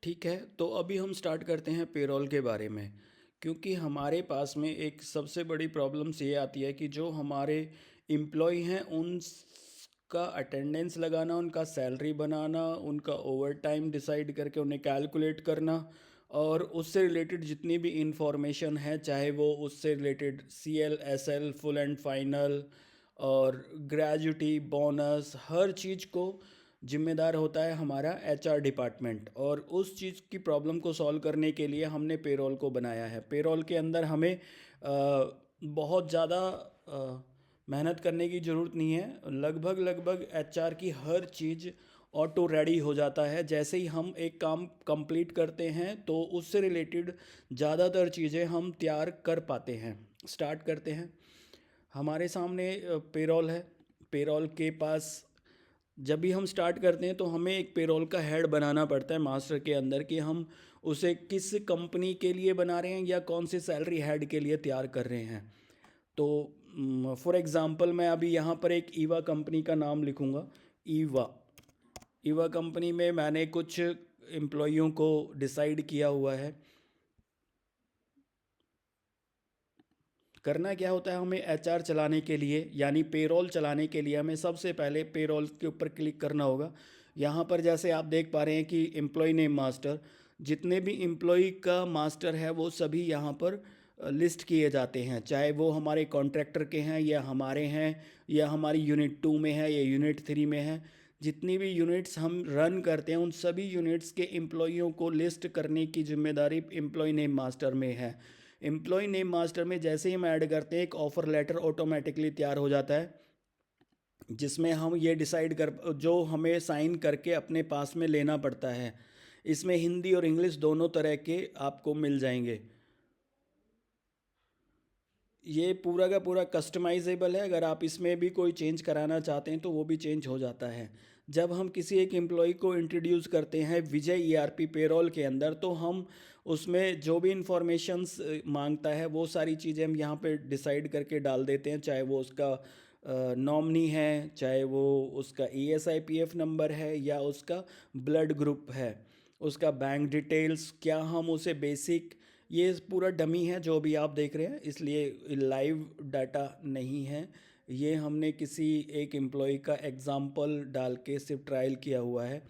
ठीक है, तो अभी हम स्टार्ट करते हैं पेरोल के बारे में। क्योंकि हमारे पास में एक सबसे बड़ी प्रॉब्लम्स ये आती है कि जो हमारे एम्प्लॉय हैं उनका अटेंडेंस लगाना, उनका सैलरी बनाना, उनका ओवरटाइम डिसाइड करके उन्हें कैलकुलेट करना, और उससे रिलेटेड जितनी भी इंफॉर्मेशन है, चाहे वो उससे related CL SL full and final और ग्रेजुटी बोनस, हर चीज़ को जिम्मेदार होता है हमारा HR डिपार्टमेंट। और उस चीज़ की प्रॉब्लम को सॉल्व करने के लिए हमने पेरोल को बनाया है। पेरोल के अंदर हमें बहुत ज़्यादा मेहनत करने की ज़रूरत नहीं है। लगभग लगभग HR की हर चीज़ ऑटो रेडी हो जाता है। जैसे ही हम एक काम कंप्लीट करते हैं तो उससे रिलेटेड ज़्यादातर चीज़ें हम तैयार कर पाते हैं। स्टार्ट करते हैं। हमारे सामने पेरोल है। पेरोल के पास जब भी हम स्टार्ट करते हैं तो हमें एक पेरोल का हेड बनाना पड़ता है मास्टर के अंदर, कि हम उसे किस कंपनी के लिए बना रहे हैं या कौन से सैलरी हेड के लिए तैयार कर रहे हैं। तो फॉर एग्ज़ाम्पल मैं अभी यहाँ पर एक ईवा कंपनी का नाम लिखूँगा। ईवा ईवा कंपनी में मैंने कुछ एम्प्लॉइयों को डिसाइड किया हुआ है। करना क्या होता है, हमें HR चलाने के लिए यानी पेरोल चलाने के लिए हमें सबसे पहले पेरोल के ऊपर क्लिक करना होगा। यहाँ पर जैसे आप देख पा रहे हैं कि एम्प्लॉय नेम मास्टर, जितने भी एम्प्लॉय का मास्टर है वो सभी यहाँ पर लिस्ट किए जाते हैं, चाहे वो हमारे कॉन्ट्रैक्टर के हैं या हमारे हैं, या हमारी यूनिट 2 में है या यूनिट 3 में है। जितनी भी यूनिट्स हम रन करते हैं उन सभी यूनिट्स के एम्प्लॉइयों को लिस्ट करने की जिम्मेदारी एम्प्लॉय नेम मास्टर में है। एम्प्लॉय नेम मास्टर में जैसे ही हम ऐड करते हैं एक ऑफ़र लेटर ऑटोमेटिकली तैयार हो जाता है, जिसमें हम ये डिसाइड कर जो हमें साइन करके अपने पास में लेना पड़ता है। इसमें हिंदी और इंग्लिश दोनों तरह के आपको मिल जाएंगे। ये पूरा का पूरा कस्टमाइजेबल है। अगर आप इसमें भी कोई चेंज कराना चाहते हैं तो वो भी चेंज हो जाता है। जब हम किसी एक एम्प्लॉय को इंट्रोड्यूस करते हैं विजय ERP पेरोल के अंदर, तो हम उसमें जो भी इंफॉर्मेशंस मांगता है वो सारी चीज़ें हम यहाँ पे डिसाइड करके डाल देते हैं। चाहे वो उसका नॉमिनी है, चाहे वो उसका ESIPF नंबर है, या उसका ब्लड ग्रुप है, उसका बैंक डिटेल्स, क्या हम उसे बेसिक, ये पूरा डमी है जो भी आप देख रहे हैं, इसलिए लाइव डाटा नहीं है। ये हमने किसी एक एम्प्लॉय का एग्जाम्पल डाल के सिर्फ ट्रायल किया हुआ है।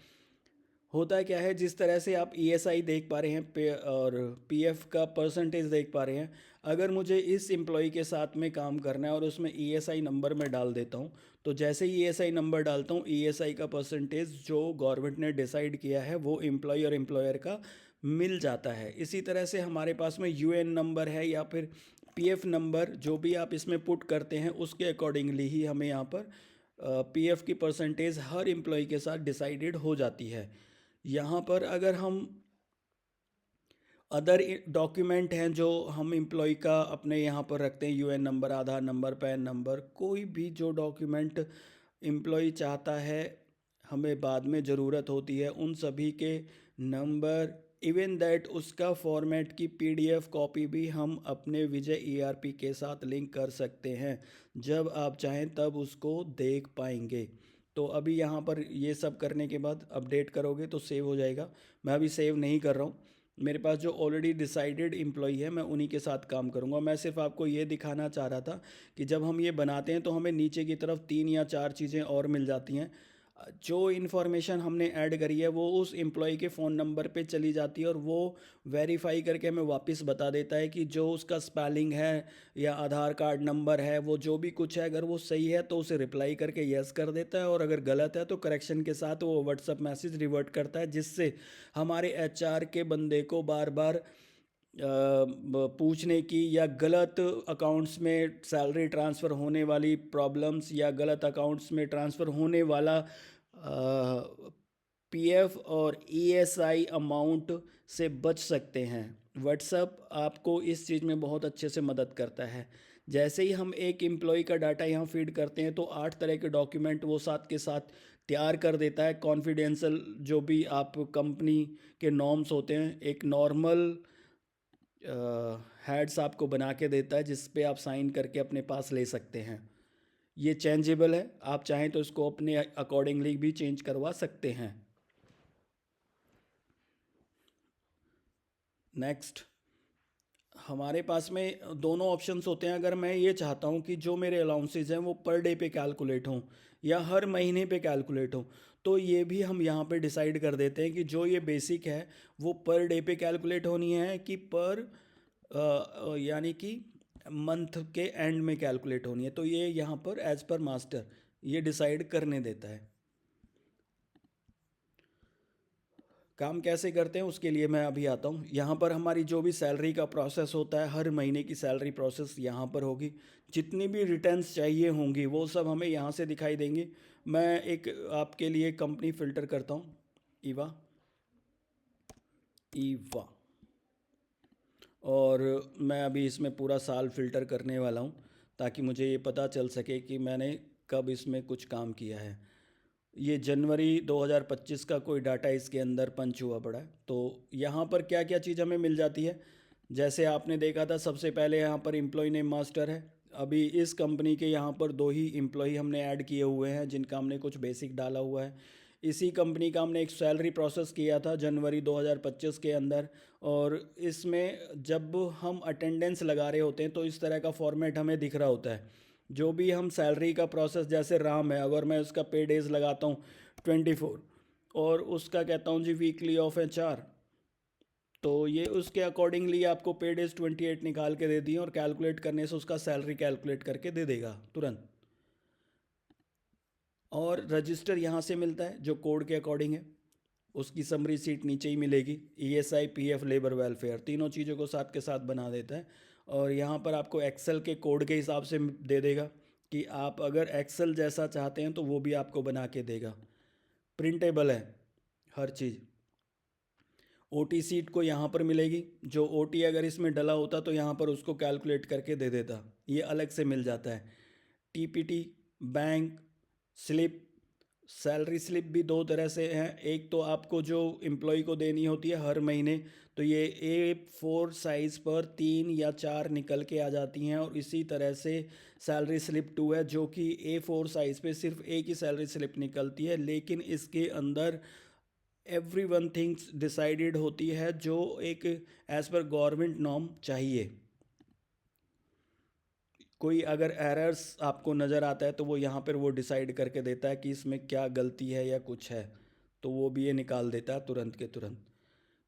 होता क्या है, जिस तरह से आप ESI देख पा रहे हैं और PF का परसेंटेज देख पा रहे हैं, अगर मुझे इस एम्प्लॉय के साथ में काम करना है और उसमें ESI नंबर मैं डाल देता हूँ, तो जैसे ही ESI नंबर डालता हूँ ESI का परसेंटेज जो गवर्नमेंट ने डिसाइड किया है वो एम्प्लॉय और एम्प्लॉयर का मिल जाता है। इसी तरह से हमारे पास में UN नंबर है या फिर PF नंबर, जो भी आप इसमें पुट करते हैं उसके अकॉर्डिंगली ही हमें यहाँ पर PF की परसेंटेज हर एम्प्लॉय के साथ डिसाइडेड हो जाती है। यहाँ पर अगर हम अदर डॉक्यूमेंट हैं जो हम एम्प्लॉय का अपने यहाँ पर रखते हैं, UN नंबर, आधार नंबर, पैन नंबर, कोई भी जो डॉक्यूमेंट एम्प्लॉय चाहता है, हमें बाद में ज़रूरत होती है उन सभी के नंबर, इवन दैट उसका फॉर्मेट की PDF कॉपी भी हम अपने विजय ERP के साथ लिंक कर सकते हैं। जब आप चाहें तब उसको देख पाएंगे। तो अभी यहाँ पर ये सब करने के बाद अपडेट करोगे तो सेव हो जाएगा। मैं अभी सेव नहीं कर रहा हूँ। मेरे पास जो ऑलरेडी डिसाइडेड एम्प्लॉई है मैं उन्हीं के साथ काम करूँगा। मैं सिर्फ आपको ये दिखाना चाह रहा था कि जब हम ये बनाते हैं तो हमें नीचे की तरफ 3 या 4 चीज़ें और मिल जाती हैं। जो इन्फॉर्मेशन हमने ऐड करी है वो उस एम्प्लॉय के फ़ोन नंबर पे चली जाती है और वो वेरीफाई करके हमें वापस बता देता है कि जो उसका स्पेलिंग है या आधार कार्ड नंबर है, वो जो भी कुछ है, अगर वो सही है तो उसे रिप्लाई करके यस कर देता है, और अगर गलत है तो करेक्शन के साथ वो व्हाट्सअप मैसेज रिवर्ट करता है, जिससे हमारे HR के बंदे को बार बार पूछने की या गलत अकाउंट्स में सैलरी ट्रांसफ़र होने वाली प्रॉब्लम्स या गलत अकाउंट्स में ट्रांसफ़र होने वाला PF और ESI अमाउंट से बच सकते हैं। व्हाट्सअप आपको इस चीज़ में बहुत अच्छे से मदद करता है। जैसे ही हम एक एम्प्लॉय का डाटा यहाँ फीड करते हैं तो 8 तरह के डॉक्यूमेंट वो साथ के साथ तैयार कर देता है। कॉन्फिडेंशियल जो भी आप कंपनी के नॉर्म्स होते हैं, एक नॉर्मल हैड्स आपको बना के देता है जिस पे आप साइन करके अपने पास ले सकते हैं। ये चेंजेबल है, आप चाहें तो इसको अपने अकॉर्डिंगली भी चेंज करवा सकते हैं। नेक्स्ट, हमारे पास में दोनों ऑप्शंस होते हैं। अगर मैं ये चाहता हूँ कि जो मेरे अलाउंसेस हैं वो पर डे पे कैलकुलेट हों या हर महीने पे कैलकुलेट हों, तो ये भी हम यहाँ पे डिसाइड कर देते हैं कि जो ये बेसिक है वो पर डे पे कैलकुलेट होनी है कि पर यानी कि मंथ के एंड में कैलकुलेट होनी है। तो ये यहाँ पर एज पर मास्टर ये डिसाइड करने देता है। काम कैसे करते हैं उसके लिए मैं अभी आता हूँ। यहाँ पर हमारी जो भी सैलरी का प्रोसेस होता है, हर महीने की सैलरी प्रोसेस यहाँ पर होगी। जितनी भी रिटर्न्स चाहिए होंगी वो सब हमें यहाँ से दिखाई देंगे। मैं एक आपके लिए कंपनी फ़िल्टर करता हूँ, ईवा। ईवा, और मैं अभी इसमें पूरा साल फ़िल्टर करने वाला हूँ ताकि मुझे ये पता चल सके कि मैंने कब इसमें कुछ काम किया है। ये जनवरी 2025 का कोई डाटा इसके अंदर पंच हुआ पड़ा है। तो यहाँ पर क्या क्या चीज़ हमें मिल जाती है, जैसे आपने देखा था सबसे पहले यहाँ पर एम्प्लॉय नेम मास्टर है। अभी इस कंपनी के यहाँ पर 2 ही एम्प्लॉय हमने ऐड किए हुए हैं जिनका हमने कुछ बेसिक डाला हुआ है। इसी कंपनी का हमने एक सैलरी प्रोसेस किया था जनवरी 2025 के अंदर, और इसमें जब हम अटेंडेंस लगा रहे होते हैं तो इस तरह का फॉर्मेट हमें दिख रहा होता है। जो भी हम सैलरी का प्रोसेस, जैसे राम है, अगर मैं उसका पे डेज लगाता हूँ 24 और उसका कहता हूँ जी वीकली ऑफ है 4, तो ये उसके अकॉर्डिंगली आपको पे डेज 28 निकाल के दे दिए और कैलकुलेट करने से उसका सैलरी कैलकुलेट करके दे देगा तुरंत। और रजिस्टर यहाँ से मिलता है जो कोड के अकॉर्डिंग है, उसकी समरी सीट नीचे ही मिलेगी। ईएसआई, पीएफ, लेबर वेलफेयर, तीनों चीज़ों को साथ के साथ बना देता है। और यहाँ पर आपको एक्सेल के कोड के हिसाब से दे देगा कि आप अगर एक्सेल जैसा चाहते हैं तो वो भी आपको बना के देगा। प्रिंटेबल है हर चीज़। ओटी सीट को यहाँ पर मिलेगी, जो ओटी अगर इसमें डला होता तो यहाँ पर उसको कैलकुलेट करके दे देता, ये अलग से मिल जाता है। TPT, bank slip, salary slip भी दो तरह से हैं। एक तो आपको जो एम्प्लॉय को देनी होती है हर महीने, तो ये A4 साइज़ पर 3 या 4 निकल के आ जाती हैं, और इसी तरह से सैलरी स्लिप 2 है जो कि A4 साइज़ पे सिर्फ एक ही सैलरी स्लिप निकलती है, लेकिन इसके अंदर एवरी वन थिंग्स डिसाइडेड होती है जो एक एज़ पर गवर्नमेंट नॉर्म चाहिए। कोई अगर एरर्स आपको नज़र आता है तो वो यहाँ पर वो डिसाइड करके देता है कि इसमें क्या गलती है या कुछ है, तो वो भी ये निकाल देता है तुरंत के तुरंत।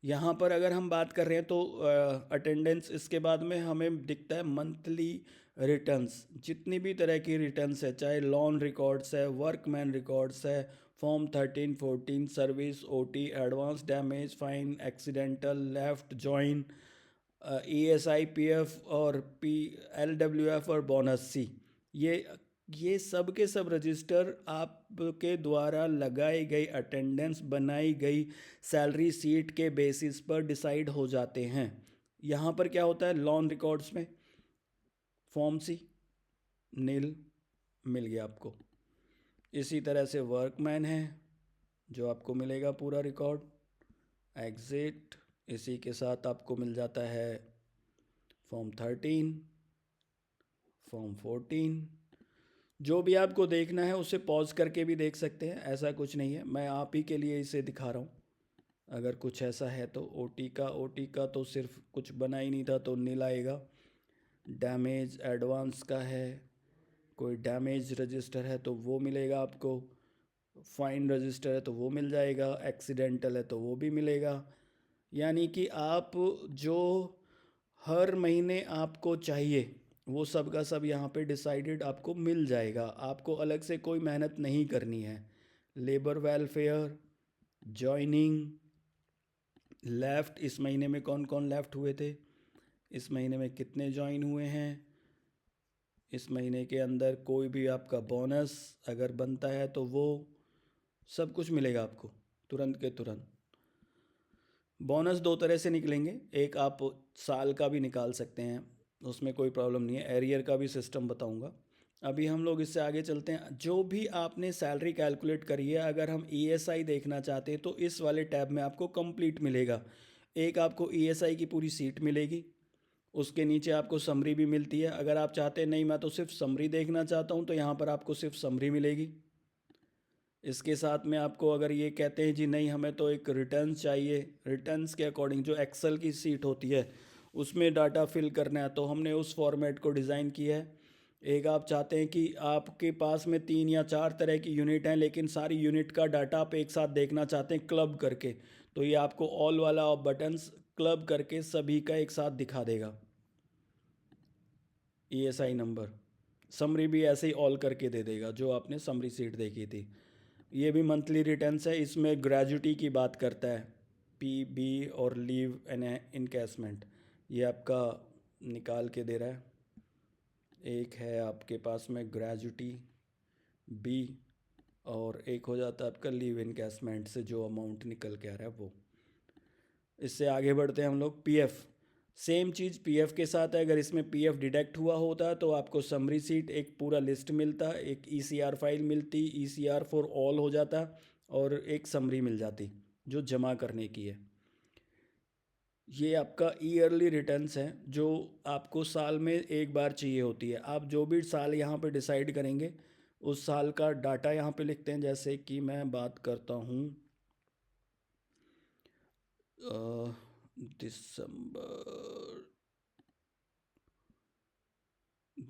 यहाँ पर अगर हम बात कर रहे हैं तो अटेंडेंस, इसके बाद में हमें दिखता है मंथली रिटर्न्स। जितनी भी तरह की रिटर्न्स है, चाहे लोन रिकॉर्ड्स है, वर्कमैन रिकॉर्ड्स है, form 13, 14, service, OT, advance, damage, fine, accidental, left, join, ESI, PF और LWF और बोनस सी, ये ये सब के सब रजिस्टर आपके द्वारा लगाई गई अटेंडेंस, बनाई गई सैलरी सीट के बेसिस पर डिसाइड हो जाते हैं। यहाँ पर क्या होता है, लोन रिकॉर्ड्स में फॉर्म सी नील मिल गया आपको। इसी तरह से वर्कमैन है जो आपको मिलेगा पूरा रिकॉर्ड। एग्जिट, इसी के साथ आपको मिल जाता है फॉर्म 13, फॉर्म 14। जो भी आपको देखना है उसे पॉज करके भी देख सकते हैं, ऐसा कुछ नहीं है, मैं आप ही के लिए इसे दिखा रहा हूँ। अगर कुछ ऐसा है तो ओटी का तो सिर्फ कुछ बना ही नहीं था तो नील आएगा। डैमेज एडवांस का है, कोई डैमेज रजिस्टर है तो वो मिलेगा आपको। फाइन रजिस्टर है तो वो मिल जाएगा, एक्सीडेंटल है तो वो भी मिलेगा। यानी कि आप जो हर महीने आपको चाहिए वो सब का सब यहाँ पे डिसाइडेड आपको मिल जाएगा, आपको अलग से कोई मेहनत नहीं करनी है। लेबर वेलफेयर, जॉइनिंग, लेफ़्ट, इस महीने में कौन कौन लेफ़्ट हुए थे, इस महीने में कितने ज्वाइन हुए हैं, इस महीने के अंदर कोई भी आपका बोनस अगर बनता है तो वो सब कुछ मिलेगा आपको तुरंत के तुरंत। बोनस दो तरह से निकलेंगे, एक आप साल का भी निकाल सकते हैं, उसमें कोई प्रॉब्लम नहीं है, एरियर का भी सिस्टम बताऊंगा। अभी हम लोग इससे आगे चलते हैं। जो भी आपने सैलरी कैलकुलेट करी है, अगर हम ईएसआई देखना चाहते हैं तो इस वाले टैब में आपको कंप्लीट मिलेगा। एक आपको ईएसआई की पूरी सीट मिलेगी, उसके नीचे आपको समरी भी मिलती है। अगर आप चाहते हैं नहीं मैं तो सिर्फ समरी देखना चाहता हूँ तो यहाँ पर आपको सिर्फ समरी मिलेगी। इसके साथ में आपको अगर ये कहते हैं जी नहीं हमें तो एक रिटर्न्स चाहिए, रिटर्न्स के अकॉर्डिंग जो एक्सेल की सीट होती है उसमें डाटा फिल करना है, तो हमने उस फॉर्मेट को डिज़ाइन किया है। एक आप चाहते हैं कि आपके पास में 3 या 4 तरह की यूनिट हैं लेकिन सारी यूनिट का डाटा आप एक साथ देखना चाहते हैं क्लब करके, तो ये आपको ऑल वाला बटन्स क्लब करके सभी का एक साथ दिखा देगा। ESI नंबर, समरी भी ऐसे ही ऑल करके दे देगा जो आपने समरी सीट देखी थी। ये भी मंथली रिटर्न्स है, इसमें ग्रेजुटी की बात करता है, PB और लीव एन इनकैशमेंट, ये आपका निकाल के दे रहा है। एक है आपके पास में ग्रेजुटी B, और एक हो जाता है आपका लीव इनकैशमेंट से जो अमाउंट निकल के आ रहा है वो। इससे आगे बढ़ते हैं हम लोग। PF, सेम चीज़ PF के साथ है। अगर इसमें PF डिडक्ट हुआ होता है तो आपको समरी सीट एक पूरा लिस्ट मिलता, एक ECR फाइल मिलती, ECR फॉर ऑल हो जाता, और एक समरी मिल जाती जो जमा करने की है। ये आपका ईयरली रिटर्न्स है जो आपको साल में एक बार चाहिए होती है। आप जो भी साल यहाँ पे डिसाइड करेंगे उस साल का डाटा यहाँ पे लिखते हैं। जैसे कि मैं बात करता हूँ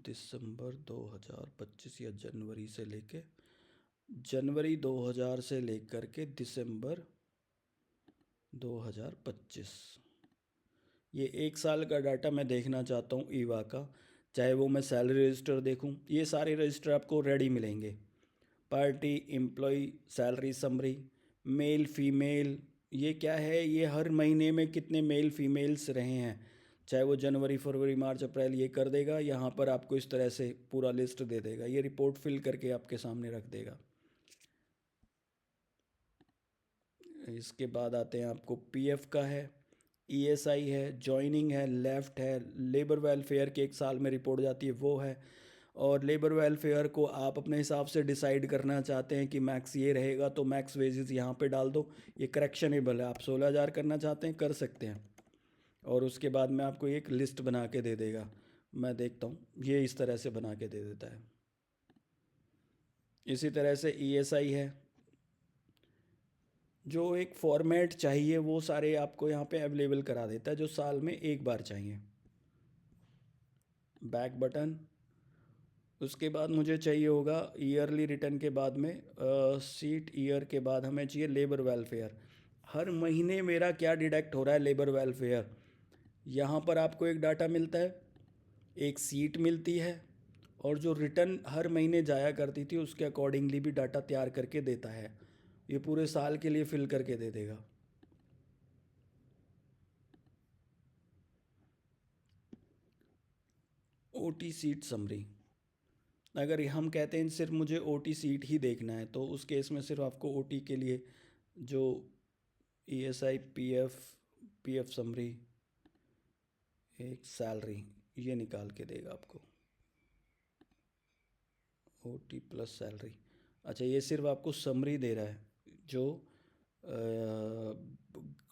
दिसंबर 2025 या जनवरी 2000 से लेकर के दिसंबर 2025, ये एक साल का डाटा मैं देखना चाहता हूँ ईवा का। चाहे वो मैं सैलरी रजिस्टर देखूँ, ये सारे रजिस्टर आपको रेडी मिलेंगे। Party, employ, salary summary, male female, ये क्या है, ये हर महीने में कितने मेल फीमेल्स रहे हैं, चाहे वो जनवरी फरवरी मार्च अप्रैल, ये कर देगा। यहाँ पर आपको इस तरह से पूरा लिस्ट दे देगा, ये रिपोर्ट फिल करके आपके सामने रख देगा। इसके बाद आते हैं आपको PF का है, ESI है, जॉइनिंग है, लेफ्ट है, लेबर वेलफेयर की एक साल में रिपोर्ट जाती है वो है। और लेबर वेलफेयर को आप अपने हिसाब से डिसाइड करना चाहते हैं कि मैक्स ये रहेगा तो मैक्स वेजेस यहाँ पे डाल दो, ये करेक्शनेबल है। आप 16,000 करना चाहते हैं कर सकते हैं। और उसके बाद में आपको एक लिस्ट बना के दे देगा, मैं देखता हूँ, ये इस तरह से बना के दे देता है। इसी तरह से ESI है, जो एक फॉर्मेट चाहिए वो सारे आपको यहाँ पे अवेलेबल करा देता है जो साल में एक बार चाहिए। बैक बटन, उसके बाद मुझे चाहिए होगा ईयरली रिटर्न के बाद में सीट ईयर के बाद हमें चाहिए लेबर वेलफेयर। हर महीने मेरा क्या डिडक्ट हो रहा है लेबर वेलफेयर, यहाँ पर आपको एक डाटा मिलता है, एक सीट मिलती है, और जो रिटर्न हर महीने जाया करती थी उसके अकॉर्डिंगली भी डाटा तैयार करके देता है। ये पूरे साल के लिए फिल करके दे देगा। OT सीट समरी, अगर हम कहते हैं सिर्फ मुझे OT सीट ही देखना है तो उस केस में सिर्फ आपको OT के लिए जो ESI PF समरी, एक सैलरी, ये निकाल के देगा आपको, OT प्लस सैलरी। अच्छा, ये सिर्फ आपको समरी दे रहा है जो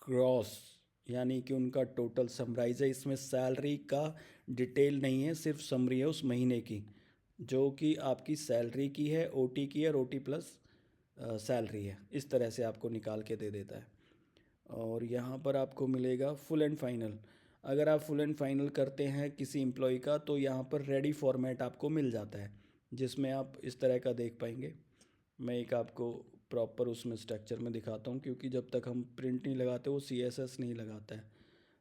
ग्रॉस यानी कि उनका टोटल समराइज है, इसमें सैलरी का डिटेल नहीं है, सिर्फ समरी है उस महीने की जो कि आपकी सैलरी की है, OT की है, और OT प्लस सैलरी है। इस तरह से आपको निकाल के दे देता है। और यहाँ पर आपको मिलेगा फुल एंड फाइनल। अगर आप फुल एंड फाइनल करते हैं किसी एम्प्लॉय का तो यहाँ पर रेडी फॉर्मेट आपको मिल जाता है जिसमें आप इस तरह का देख पाएंगे। मैं एक आपको प्रॉपर उसमें स्ट्रक्चर में दिखाता हूँ, क्योंकि जब तक हम प्रिंट नहीं लगाते वो CSS नहीं लगाता है।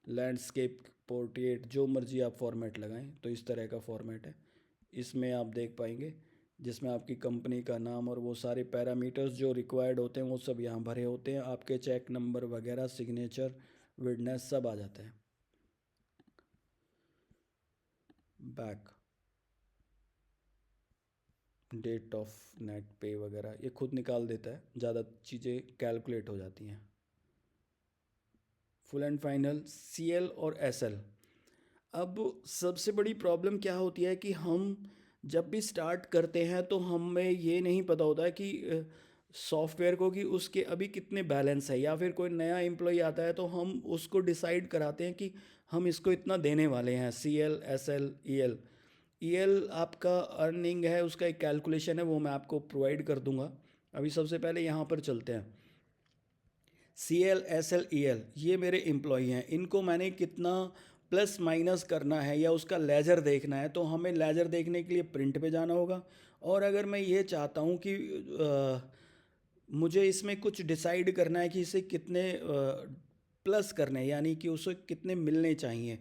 लैंडस्केप, पोर्ट्रेट, जो मर्जी आप फॉर्मेट लगाएं, तो इस तरह का फॉर्मेट है। इसमें आप देख पाएंगे जिसमें आपकी कंपनी का नाम और वो सारे पैरामीटर्स जो रिक्वायर्ड होते हैं वो सब यहाँ भरे होते हैं। आपके चेक नंबर वगैरह, सिग्नेचर, विटनेस सब आ जाता है। बैक, डेट ऑफ नेट पे वगैरह ये खुद निकाल देता है, ज़्यादा चीज़ें कैलकुलेट हो जाती हैं। फुल एंड फाइनल CL और SL। अब सबसे बड़ी प्रॉब्लम क्या होती है कि हम जब भी स्टार्ट करते हैं तो हमें ये नहीं पता होता है कि सॉफ्टवेयर को कि उसके अभी कितने बैलेंस है, या फिर कोई नया एम्प्लॉय आता है तो हम उसको डिसाइड कराते हैं कि हम इसको इतना देने वाले हैं। CL, SL, EL आपका अर्निंग है, उसका एक कैलकुलेशन है, वो मैं आपको प्रोवाइड कर दूंगा। अभी सबसे पहले यहाँ पर चलते हैं। CL, SL, EL ये मेरे एम्प्लॉई हैं, इनको मैंने कितना प्लस माइनस करना है या उसका लेजर देखना है, तो हमें लेजर देखने के लिए प्रिंट पे जाना होगा। और अगर मैं ये चाहता हूँ कि मुझे इसमें कुछ डिसाइड करना है कि इसे कितने प्लस करने हैं, यानी कि उसे कितने मिलने चाहिए,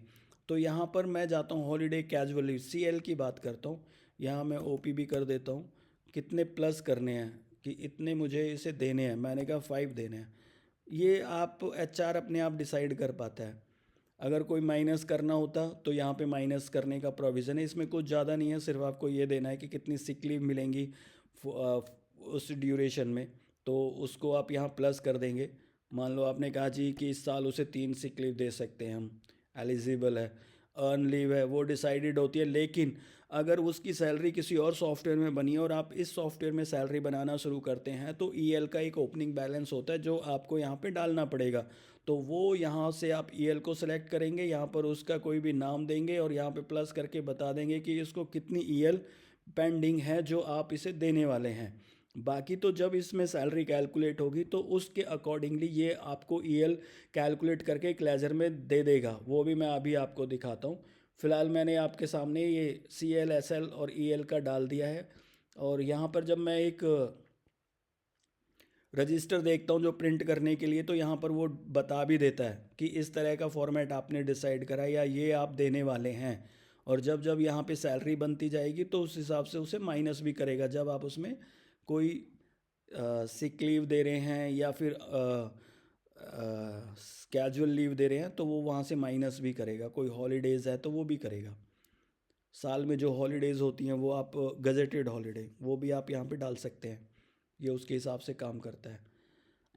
तो यहाँ पर मैं जाता हूँ हॉलीडे कैजुअल लीव, CL की बात करता हूँ। यहाँ मैं OP भी कर देता हूँ, कितने प्लस करने हैं कि इतने मुझे इसे देने हैं, मैंने कहा 5 देने हैं। ये आप HR अपने आप डिसाइड कर पाता है। अगर कोई माइनस करना होता तो यहाँ पे माइनस करने का प्रोविज़न है, इसमें कुछ ज़्यादा नहीं है, सिर्फ आपको ये देना है कि कितनी सिक लीव मिलेंगी उस ड्यूरेशन में, तो उसको आप यहाँ प्लस कर देंगे। मान लो आपने कहा जी कि इस साल उसे 3 सिक लीव दे सकते हैं हम, एलिजिबल है। अर्न लीव है वो डिसाइडेड होती है, लेकिन अगर उसकी सैलरी किसी और सॉफ्टवेयर में बनी है और आप इस सॉफ्टवेयर में सैलरी बनाना शुरू करते हैं, तो EL का एक ओपनिंग बैलेंस होता है जो आपको यहाँ पे डालना पड़ेगा। तो वो यहाँ से आप EL को सेलेक्ट करेंगे, यहाँ पर उसका कोई भी नाम देंगे और यहाँ पे प्लस करके बता देंगे कि इसको कितनी EL पेंडिंग है जो आप इसे देने वाले हैं। बाकी तो जब इसमें सैलरी कैलकुलेट होगी तो उसके अकॉर्डिंगली ये आपको EL कैलकुलेट करके एक लेजर में दे देगा, वो भी मैं अभी आपको दिखाता हूँ। फ़िलहाल मैंने आपके सामने ये CL, SL और EL का डाल दिया है। और यहाँ पर जब मैं एक रजिस्टर देखता हूँ जो प्रिंट करने के लिए, तो यहाँ पर वो बता भी देता है कि इस तरह का फॉर्मेट आपने डिसाइड करा या ये आप देने वाले हैं। और जब जब यहाँ पे सैलरी बनती जाएगी तो उस हिसाब से उसे माइनस भी करेगा, जब आप उसमें कोई सिक लीव दे रहे हैं या फिर कैजुअल लीव दे रहे हैं तो वो वहाँ से माइनस भी करेगा। कोई हॉलीडेज़ है तो वो भी करेगा। साल में जो हॉलीडेज़ होती हैं वो आप गजेटेड हॉलीडे वो भी आप यहाँ पे डाल सकते हैं, ये उसके हिसाब से काम करता है।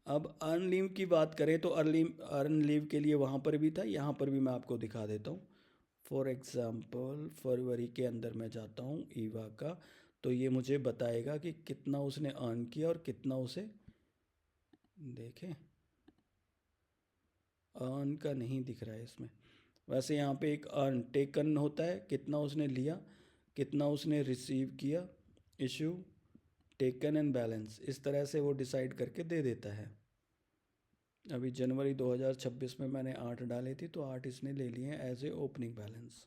अब अर्न लीव की बात करें तो अर्न लीव के लिए वहाँ पर भी था, यहाँ पर भी मैं आपको दिखा देता हूँ। फॉर एग्ज़ाम्पल फरवरी के अंदर मैं जाता हूँ ईवा का, तो ये मुझे बताएगा कि कितना उसने अर्न किया और कितना उसे, देखें अर्न का नहीं दिख रहा है इसमें। वैसे यहाँ पे एक अर्न टेकन होता है, कितना उसने लिया, कितना उसने रिसीव किया, इशू, टेकन एंड बैलेंस, इस तरह से वो डिसाइड करके दे देता है। अभी जनवरी 2026 में मैंने 8 डाले थे तो 8 इसने ले लिए हैं एज ए ओपनिंग बैलेंस।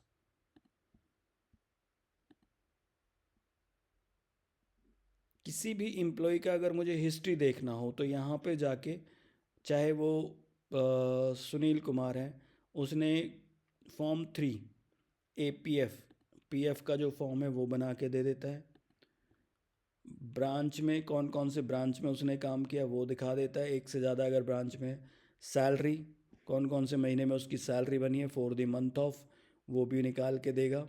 किसी भी एम्प्लॉय का अगर मुझे हिस्ट्री देखना हो तो यहाँ पे जाके, चाहे वो सुनील कुमार है, उसने फॉर्म 3 APF PF का जो फॉर्म है वो बना के दे देता है। ब्रांच में कौन कौन से ब्रांच में उसने काम किया वो दिखा देता है, एक से ज़्यादा अगर ब्रांच में। सैलरी, कौन कौन से महीने में उसकी सैलरी बनी है फॉर द मंथ ऑफ, वो भी निकाल के देगा।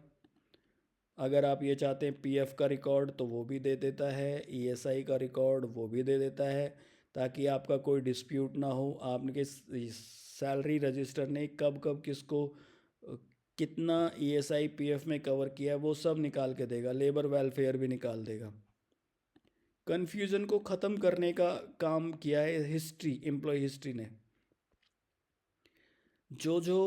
अगर आप ये चाहते हैं PF का रिकॉर्ड तो वो भी दे देता है, ESI का रिकॉर्ड वो भी दे देता है, ताकि आपका कोई डिस्प्यूट ना हो आपके सैलरी रजिस्टर ने कब कब किसको कितना ESI PF में कवर किया है वो सब निकाल के देगा। लेबर वेलफेयर भी निकाल देगा। कन्फ्यूज़न को ख़त्म करने का काम किया है हिस्ट्री, एम्प्लॉय हिस्ट्री ने। जो जो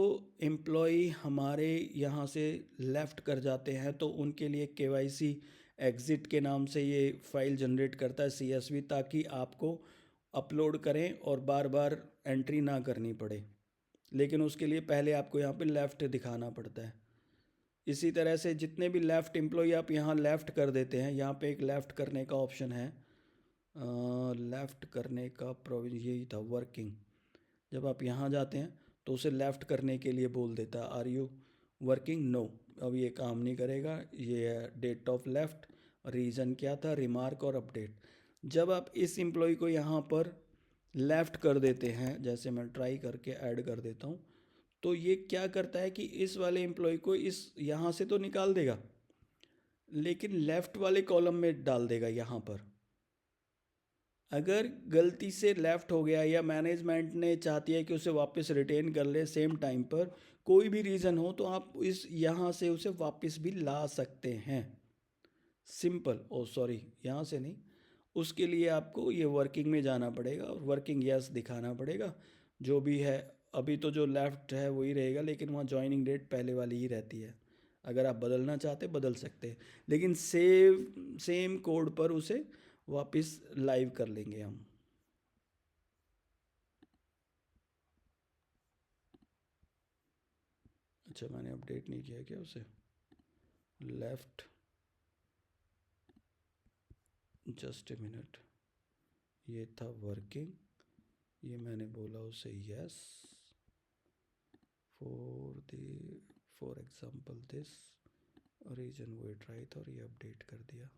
एम्प्लॉय हमारे यहाँ से लेफ़्ट कर जाते हैं तो उनके लिए KYC एग्ज़िट के नाम से ये फ़ाइल जनरेट करता है CSV, ताकि आपको अपलोड करें और बार बार एंट्री ना करनी पड़े। लेकिन उसके लिए पहले आपको यहाँ पे लेफ़्ट दिखाना पड़ता है। इसी तरह से जितने भी लेफ़्ट एम्प्लॉय आप यहाँ लेफ़्ट कर देते हैं, यहाँ पे एक लेफ़्ट करने का ऑप्शन है, लेफ़्ट करने का प्रोविजन यही था, वर्किंग। जब आप यहाँ जाते हैं तो उसे लेफ़्ट करने के लिए बोल देता है आर यू वर्किंग, नो अब ये काम नहीं करेगा। ये है डेट ऑफ लेफ़्ट, रीज़न क्या था, रिमार्क और अपडेट। जब आप इस एम्प्लॉय को यहाँ पर लेफ़्ट कर देते हैं, जैसे मैं ट्राई करके ऐड कर देता हूँ, तो ये क्या करता है कि इस वाले एम्प्लॉय को इस यहाँ से तो निकाल देगा, लेकिन लेफ़्ट वाले कॉलम में डाल देगा यहाँ पर। अगर गलती से लेफ़्ट हो गया या मैनेजमेंट ने चाहती है कि उसे वापस रिटेन कर ले सेम टाइम पर, कोई भी रीज़न हो, तो आप इस यहाँ से उसे वापस भी ला सकते हैं। सिंपल, ओ सॉरी यहाँ से नहीं, उसके लिए आपको ये वर्किंग में जाना पड़ेगा और वर्किंग यस दिखाना पड़ेगा। जो भी है अभी तो जो लेफ़्ट है वही रहेगा, लेकिन वहाँ जॉइनिंग डेट पहले वाली ही रहती है। अगर आप बदलना चाहते बदल सकते हैं, लेकिन सेम कोड पर उसे वापस लाइव कर लेंगे हम। अच्छा, मैंने अपडेट नहीं किया क्या उसे? लेफ्ट, जस्ट ए मिनट, ये था वर्किंग, ये मैंने बोला उसे yes for example this reason wait right, और ये अपडेट कर दिया।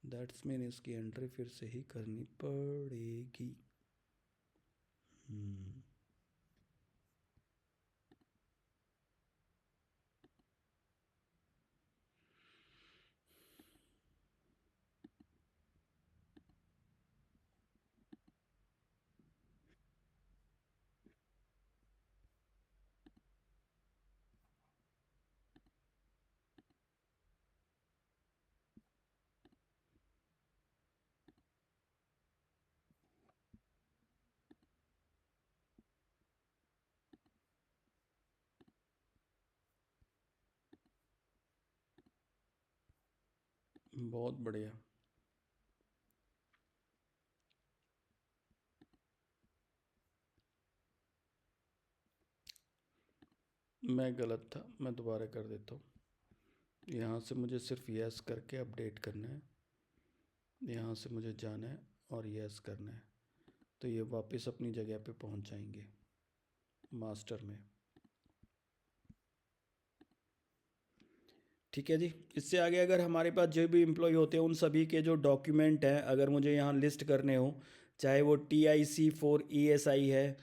दैट्स मीन इसकी एंट्री फिर से ही करनी पड़ेगी। बहुत बढ़िया। मैं गलत था, मैं दोबारा कर देता हूँ। यहाँ से मुझे सिर्फ यस करके अपडेट करना है, यहाँ से मुझे जाना है और यस करना है, तो ये वापस अपनी जगह पे पहुँच जाएंगे मास्टर में। ठीक है जी। इससे आगे अगर हमारे पास जो भी एम्प्लॉय होते हैं उन सभी के जो डॉक्यूमेंट हैं अगर मुझे यहाँ लिस्ट करने हो, चाहे वो TIC4 ESI है,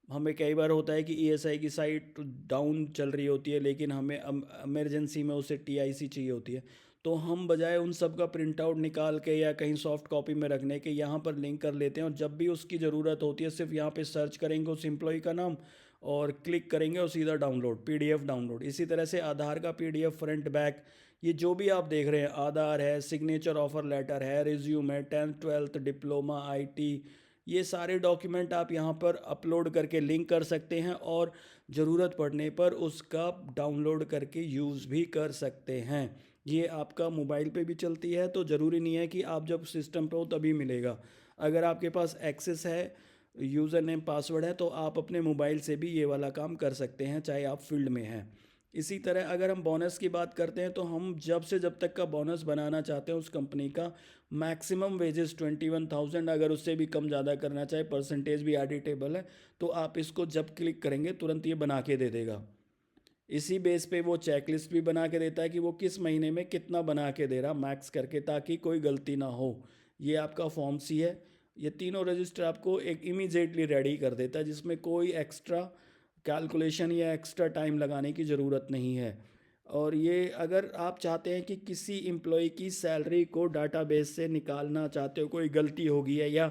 हमें कई बार होता है कि ESI की साइट डाउन चल रही होती है लेकिन हमें इमरजेंसी में उसे TIC चाहिए होती है, तो हम बजाय उन सब का प्रिंट आउट निकाल के या कहीं सॉफ्ट कॉपी में रखने के यहाँ पर लिंक कर लेते हैं, और जब भी उसकी ज़रूरत होती है सिर्फ यहाँ पे सर्च करेंगे उस एम्प्लॉय का नाम और क्लिक करेंगे और सीधा डाउनलोड, PDF डाउनलोड। इसी तरह से आधार का PDF फ्रंट बैक, ये जो भी आप देख रहे हैं, आधार है, सिग्नेचर ऑफर लेटर है, रिज्यूम है, 10th 12th डिप्लोमा IT, ये सारे डॉक्यूमेंट आप यहाँ पर अपलोड करके लिंक कर सकते हैं और ज़रूरत पड़ने पर उसका डाउनलोड करके यूज़ भी कर सकते हैं। ये आपका मोबाइल पे भी चलती है, तो ज़रूरी नहीं है कि आप जब सिस्टम पे हो तभी मिलेगा। अगर आपके पास एक्सेस है, यूज़र नेम पासवर्ड है, तो आप अपने मोबाइल से भी ये वाला काम कर सकते हैं चाहे आप फील्ड में हैं। इसी तरह अगर हम बोनस की बात करते हैं तो हम जब से जब तक का बोनस बनाना चाहते हैं उस कंपनी का, मैक्सिमम वेजेस 21,000, अगर उससे भी कम ज़्यादा करना चाहे, परसेंटेज भी एडिटेबल है, तो आप इसको जब क्लिक करेंगे तुरंत ये बना के दे देगा। इसी बेस पे वो चेकलिस्ट भी बना के देता है कि वो किस महीने में कितना बना के दे रहा मैक्स करके, ताकि कोई गलती ना हो। ये आपका फॉर्म C है, ये तीनों रजिस्टर आपको एक इमीडिएटली रेडी कर देता है, जिसमें कोई एक्स्ट्रा कैलकुलेशन या एक्स्ट्रा टाइम लगाने की ज़रूरत नहीं है। और ये अगर आप चाहते हैं कि किसी एम्प्लॉय की सैलरी को डाटाबेस से निकालना चाहते हो, कोई गलती हो गई है या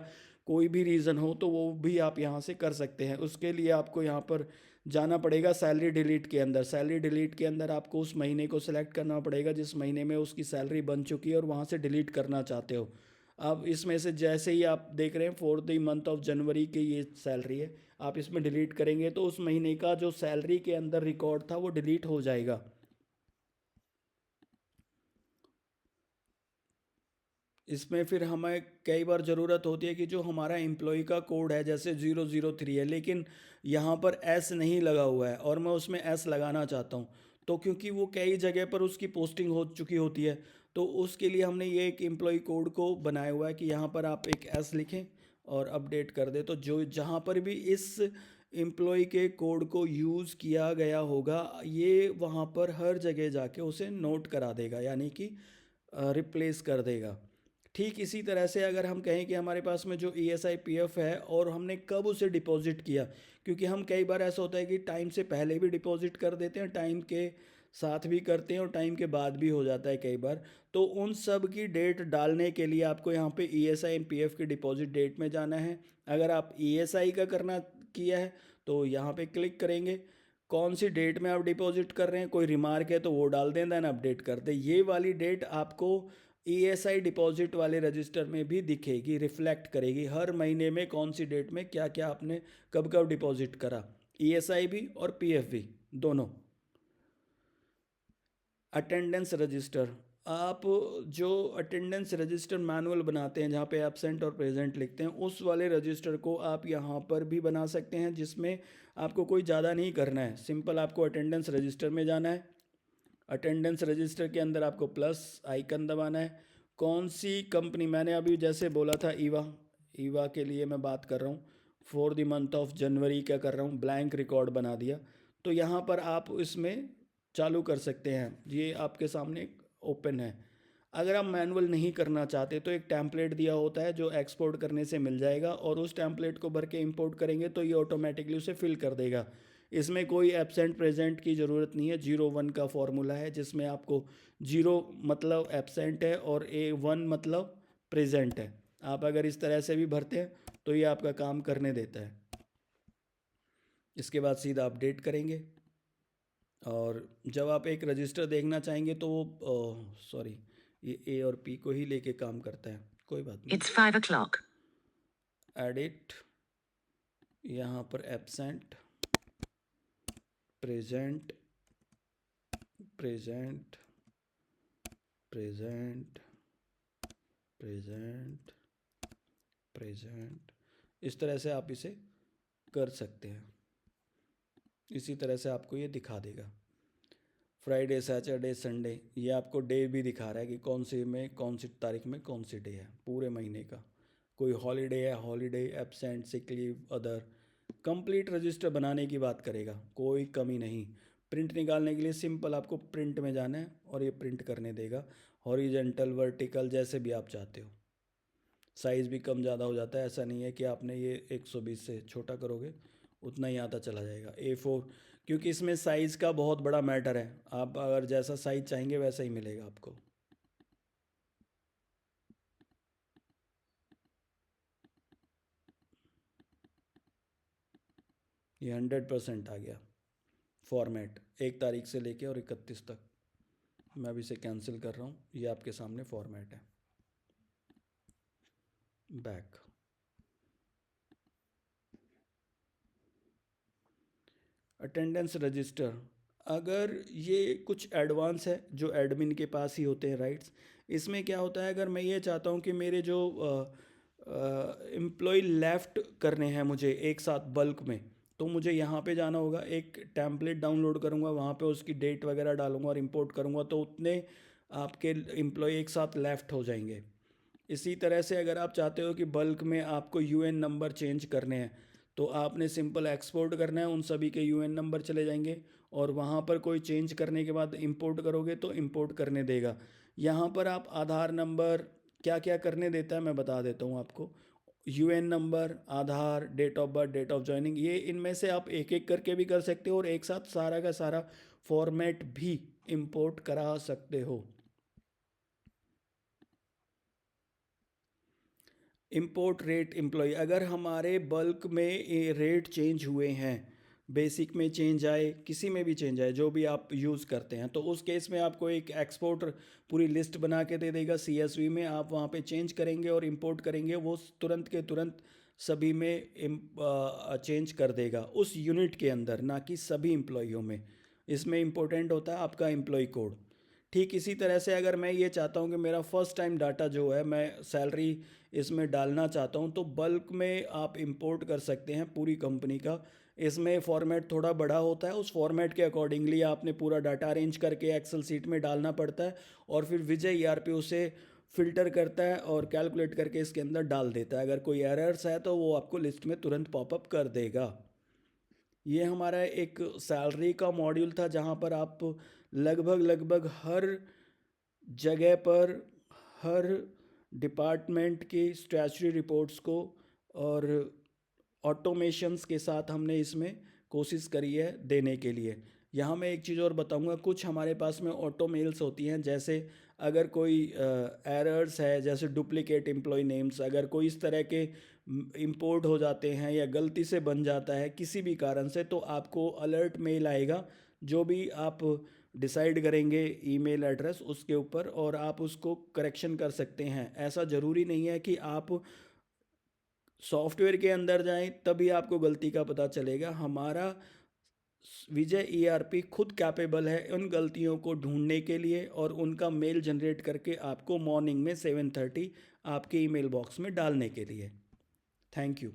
कोई भी रीज़न हो, तो वो भी आप यहाँ से कर सकते हैं। उसके लिए आपको यहाँ पर जाना पड़ेगा सैलरी डिलीट के अंदर। सैलरी डिलीट के अंदर आपको उस महीने को सिलेक्ट करना पड़ेगा जिस महीने में उसकी सैलरी बन चुकी है और वहाँ से डिलीट करना चाहते हो। अब इसमें से जैसे ही आप देख रहे हैं for the month of January की ये सैलरी है, आप इसमें डिलीट करेंगे तो उस महीने का जो सैलरी के अंदर रिकॉर्ड था वो डिलीट हो जाएगा। इसमें फिर हमें कई बार ज़रूरत होती है कि जो हमारा एम्प्लॉय का कोड है जैसे 003 है, लेकिन यहाँ पर S नहीं लगा हुआ है और मैं उसमें S लगाना चाहता हूँ, तो क्योंकि वो कई जगह पर उसकी पोस्टिंग हो चुकी होती है, तो उसके लिए हमने ये एक एम्प्लॉय कोड को बनाया हुआ है कि यहाँ पर आप एक S लिखें और अपडेट कर दे, तो जो जहाँ पर भी इस एम्प्लॉय के कोड को यूज़ किया गया होगा ये वहाँ पर हर जगह जाके उसे नोट करा देगा, यानी कि रिप्लेस कर देगा। ठीक इसी तरह से अगर हम कहें कि हमारे पास में जो ESI PF है और हमने कब उसे डिपॉजिट किया, क्योंकि हम कई बार ऐसा होता है कि टाइम से पहले भी डिपॉजिट कर देते हैं, टाइम के साथ भी करते हैं और टाइम के बाद भी हो जाता है कई बार, तो उन सब की डेट डालने के लिए आपको यहाँ पे ESI PF की डिपॉजिट डेट में जाना है। अगर आप ESI का करना किया है तो यहाँ पे क्लिक करेंगे, कौन सी डेट में आप डिपॉजिट कर रहे हैं, कोई रिमार्क है तो वो डाल दें, देन अपडेट कर दें। ये वाली डेट आपको ESI डिपॉजिट वाले रजिस्टर में भी दिखेगी, रिफ्लेक्ट करेगी हर महीने में कौन सी डेट में क्या क्या आपने कब कब डिपॉजिट करा, ESI भी और PF भी दोनों। अटेंडेंस रजिस्टर, आप जो अटेंडेंस रजिस्टर मैनुअल बनाते हैं जहाँ पे एब्सेंट और प्रेजेंट लिखते हैं, उस वाले रजिस्टर को आप यहाँ पर भी बना सकते हैं, जिसमें आपको कोई ज़्यादा नहीं करना है। सिंपल आपको अटेंडेंस रजिस्टर में जाना है, अटेंडेंस रजिस्टर के अंदर आपको प्लस आइकन दबाना है। कौन सी कंपनी, मैंने अभी जैसे बोला था ईवा, ईवा के लिए मैं बात कर रहा हूँ। For the month of January क्या कर रहा हूँ, ब्लैंक रिकॉर्ड बना दिया। तो यहाँ पर आप इसमें चालू कर सकते हैं, ये आपके सामने ओपन है। अगर आप मैनुअल नहीं करना चाहते तो एक टेम्पलेट दिया होता है जो एक्सपोर्ट करने से मिल जाएगा, और उस टेम्पलेट को भर के इंपोर्ट करेंगे तो ये ऑटोमेटिकली उसे फिल कर देगा। इसमें कोई एब्सेंट प्रेजेंट की ज़रूरत नहीं है। 0 1 का फॉर्मूला है, जिसमें आपको 0 मतलब एब्सेंट है और 1 मतलब प्रेजेंट है। आप अगर इस तरह से भी भरते हैं तो ये आपका काम करने देता है। इसके बाद सीधा अपडेट करेंगे, और जब आप एक रजिस्टर देखना चाहेंगे तो वो सॉरी, ये ए और पी को ही लेके काम करता है, कोई बात नहीं। It's 5 o'clock. एडिट, यहाँ पर absent, present, present, present, present, present, इस तरह से आप इसे कर सकते हैं। इसी तरह से आपको ये दिखा देगा। फ्राइडे, सैटरडे, संडे, ये आपको डे भी दिखा रहा है कि कौन सी में, कौन सी तारीख में कौन सी डे है पूरे महीने का। कोई हॉलीडे है, holiday, absent, sick leave, other. Complete register बनाने की बात करेगा, कोई कमी नहीं। प्रिंट निकालने के लिए सिंपल आपको प्रिंट में जाना है और ये प्रिंट करने देगा, हॉरिजेंटल, वर्टिकल, जैसे भी आप चाहते हो। साइज़ भी कम ज़्यादा हो जाता है, ऐसा नहीं है कि आपने ये 120 से छोटा करोगे उतना ही आता चला जाएगा। A4, क्योंकि इसमें साइज़ का बहुत बड़ा मैटर है, आप अगर जैसा साइज़ चाहेंगे वैसा ही मिलेगा आपको। ये 100% आ गया फॉर्मेट, 1 तारीख से लेके और 31 तक। मैं अभी इसे कैंसिल कर रहा हूँ, ये आपके सामने फॉर्मेट है। बैक, अटेंडेंस रजिस्टर, अगर ये कुछ एडवांस है जो एडमिन के पास ही होते हैं राइट्स। इसमें क्या होता है, अगर मैं ये चाहता हूँ कि मेरे जो एम्प्लॉय लेफ़्ट करने हैं मुझे एक साथ बल्क में, तो मुझे यहाँ पे जाना होगा, एक टेम्पलेट डाउनलोड करूँगा, वहाँ पे उसकी डेट वगैरह डालूँगा और इंपोर्ट करूँगा, तो उतने आपके एम्प्लॉय एक साथ लेफ़्ट हो जाएंगे। इसी तरह से अगर आप चाहते हो कि बल्क में आपको यूएन नंबर चेंज करने हैं, तो आपने सिंपल एक्सपोर्ट करना है, उन सभी के यूएन नंबर चले जाएंगे, और वहाँ पर कोई चेंज करने के बाद इंपोर्ट करोगे तो इंपोर्ट करने देगा। यहाँ पर आप आधार नंबर क्या क्या करने देता है मैं बता देता हूँ आपको। UAN number, Aadhaar, date of birth, date of joining, ये इनमें से आप एक एक करके भी कर सकते हो और एक साथ सारा का सारा फॉर्मेट भी इंपोर्ट करा सकते हो। इंपोर्ट रेट एम्प्लॉय, अगर हमारे बल्क में रेट चेंज हुए हैं, बेसिक में चेंज आए, किसी में भी चेंज आए, जो भी आप यूज़ करते हैं, तो उस केस में आपको एक एक्सपोर्ट पूरी लिस्ट बना के दे देगा CSV में। आप वहाँ पे चेंज करेंगे और इंपोर्ट करेंगे, वो तुरंत के तुरंत सभी में चेंज कर देगा उस यूनिट के अंदर, ना कि सभी एम्प्लॉयों में। इसमें इम्पोर्टेंट होता है आपका एम्प्लॉय कोड। ठीक इसी तरह से अगर मैं ये चाहता हूँ कि मेरा फर्स्ट टाइम डाटा जो है, मैं सैलरी इसमें डालना चाहता हूँ, तो बल्क में आप इंपोर्ट कर सकते हैं पूरी कंपनी का। इसमें फॉर्मेट थोड़ा बड़ा होता है, उस फॉर्मेट के अकॉर्डिंगली आपने पूरा डाटा अरेंज करके एक्सेल सीट में डालना पड़ता है, और फिर विजय ERP उसे फ़िल्टर करता है और कैलकुलेट करके इसके अंदर डाल देता है। अगर कोई एरर्स है तो वो आपको लिस्ट में तुरंत पॉपअप कर देगा। ये हमारा एक सैलरी का मॉड्यूल था, जहाँ पर आप लगभग लगभग हर जगह पर, हर डिपार्टमेंट की स्टैच्यूटरी रिपोर्ट्स को और ऑटोमेशंस के साथ हमने इसमें कोशिश करी है देने के लिए। यहाँ मैं एक चीज़ और बताऊँगा, कुछ हमारे पास में ऑटो मेल्स होती हैं, जैसे अगर कोई एरर्स है, जैसे डुप्लीकेट एम्प्लॉय नेम्स, अगर कोई इस तरह के इंपोर्ट हो जाते हैं या गलती से बन जाता है किसी भी कारण से, तो आपको अलर्ट मेल आएगा, जो भी आप डिसाइड करेंगे ईमेल एड्रेस उसके ऊपर, और आप उसको करेक्शन कर सकते हैं। ऐसा ज़रूरी नहीं है कि आप सॉफ्टवेयर के अंदर जाएं तभी आपको गलती का पता चलेगा। हमारा विजय ईआरपी खुद कैपेबल है उन गलतियों को ढूंढने के लिए और उनका मेल जनरेट करके आपको मॉर्निंग में 7:30 आपके ईमेल बॉक्स में डालने के लिए। Thank you.